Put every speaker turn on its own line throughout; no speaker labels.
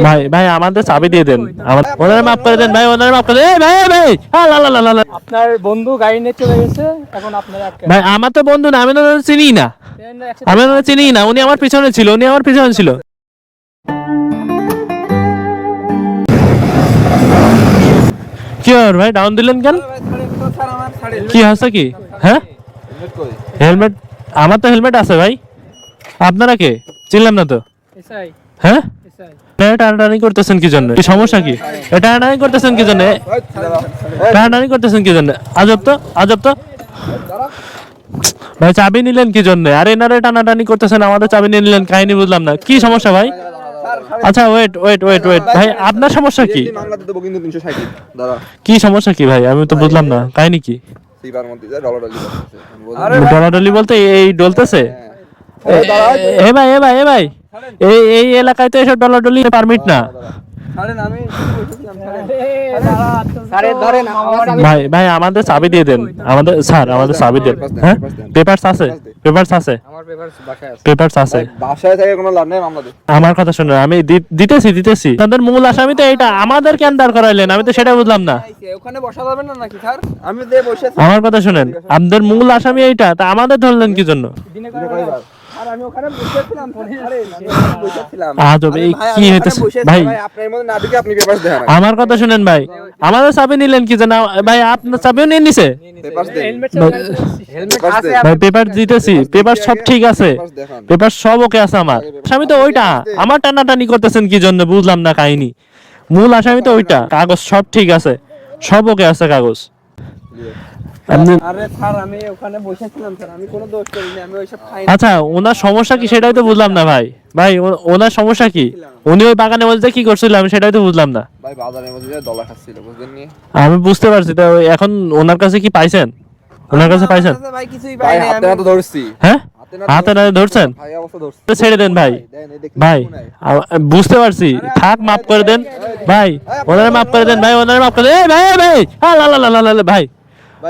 ভাই ভাই আমাদের চাবি দিয়ে দেন, ওনারা মাফ করে দেন ভাই, ওনারা মাফ করে দেন। ভাই ভাই
আপনার বন্ধু গাড়ি নিয়ে চলে গেছে, এখন আপনার
ভাই আমার তো বন্ধু না, আমি তো ওনাকে চিনি না, আমি ওনাকে চিনি না। উনি আমার পিছনে ছিল, উনি আমার পিছনে ছিল। কি আর ভাই ডাউন দিলেন কেন? কি আছে কি? হ্যাঁ হেলমেট, আমার তো হেলমেট আছে ভাই। আপনারা কে চিনলাম না তো। হ্যাঁ টানাটানি করতেছেন কি জন্য? কি সমস্যা কি? এটা টানাটানি করতেছেন কি জন্য? টানাটানি করতেছেন কি জন্য? আজব তো, আজব তো ভাই। চাবি নিলেন কি জন্য? আর এনারে টানাটানি করতেছেন, আমাদের চাবি নিয়ে নিলেন, কাহিনী বুঝলাম না। কি সমস্যা ভাই? আচ্ছা ওয়েট ওয়েট ওয়েট ওয়েট ভাই, আপনার সমস্যা কি? কি সমস্যা কি ভাই? আমি তো বুঝলাম না কাহিনী কি। ডলাডলি বলতে এই ডলতেছে? এ ভাই এ ভাই এ ভাই, এই এলাকায় তো এসব ডলাডলি পারমিট না ভাই। ভাই আমাদের চাবি দিয়ে দেন, আমাদের স্যার আমাদের চাবি দেন। হ্যাঁ পেপারস আছে, পেপারস আছে, পেপারস আছে। আমার কথা শুনুন, আমি দিতেছি দিতেছি। তাদের মূল আসামি তো এটা, আমাদের কেন দাঁড় করাইলেন? আমি তো সেটা বুঝলাম না। আমার কথা শুনেন, আপনাদের মূল আসামি এইটা, তা আমাদের ধরলেন কি জন্য? আমার কথা শুনেন ভাই, আমাদের চাবি নিলেন কি জন্য? ভাই আপনার চাবিও নিয়ে নিছে ভাই। পেপার দিতেছি, পেপার সব ঠিক আছে, পেপার সব ওকে আছে। আমার আসামি তো ওইটা, আমার টানাটানি করতেছেন কি জন্য বুঝলাম না কাহিনী। মূল আসামি তো ওইটা, কাগজ সব ঠিক আছে, সব ওকে আছে কাগজ। আচ্ছা ওনার সমস্যা কি সেটাই তো বুঝলাম না ভাই। ভাই ওনার সমস্যা কি? উনি ওই বাগানের মধ্যে কি করছিল আমি সেটাই তো বুঝলাম না। আমি বুঝতে পারছি, তো এখন ওনার কাছে কি পাইছেন? ওনার কাছে পাইছেন? হ্যাঁ হাতে না ধরছেন? ছেড়ে দেন ভাই। ভাই বুঝতে পারছি, থাক মাফ করে দেন ভাই, ওনারা মাফ করে দেন ভাই, ওনারা মাফ করে দেন। ভাই ভাই ভাই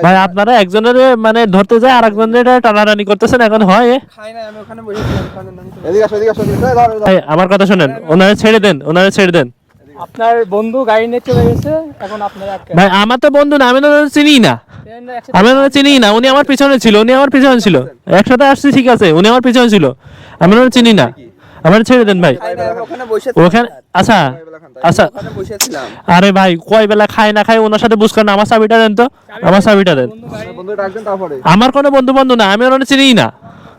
ভাই আপনারা একজনের মানে ধরতে যায় আর একজনের টানাটানি করতেছেন, এখন হয়? আমার কথা শুনেন, ওনারা ছেড়ে দেন, ওনারা ছেড়ে দেন।
আপনার বন্ধু গাড়ি নিয়ে চলে গেছে, এখন আপনার
ভাই আমার তো বন্ধু না, আমি তো চিনি না, আমি ওনাকে চিনি না। উনি আমার পিছনে ছিল, উনি আমার পিছনে ছিল, একসাথে আসছি ঠিক আছে, উনি আমার পিছনে ছিল, আমি ওনাকে চিনি না। আমার ছেড়ে দেন ভাই। ওখানে আচ্ছা আচ্ছা, আরে ভাই কয় বেলা খাই না খাই ওনার সাথে বুঝ করেন। আমার চাবিটা দেন তো, আমার চাবিটা দেন। আমার কোনো বন্ধু বন্ধু না, আমি ওনাকে চিনি না,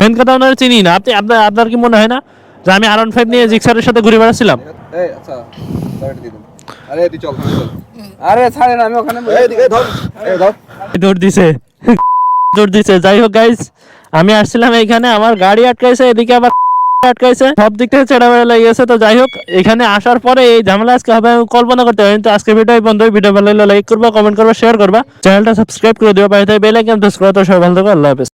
মেন কথা ওনাকে চিনি না। আপনি আপনার কি মনে হয় না যে আমি R15 নিয়ে জিক্সারের সাথে ঘুরে বেড়াচ্ছিলাম? দৌড় দিছে, দৌড় দিছে। যাই হোক গাইস, আমি আসছিলাম এইখানে, আমার গাড়ি আটকাইছে, এদিকে আবার আটকাইছে, সব দিক থেকে চেড়াবেড়া লেগে গেছে। তো যাই হোক, এখানে আসার পরে এই ঝামেলা আজকে হবে আমি কল্পনা করতে পারি। তো আজকে ভিডিও বন্ধ, ভিডিও ভালো লাগলে লাইক করবা, কমেন্ট করবা, শেয়ার করবা, চ্যানেলটা সাবস্ক্রাইব করে দিবা, পাশে বেল আইকন প্রেস করো। তো সবাই ভালো থাকো, আল্লাহ হাফেজ।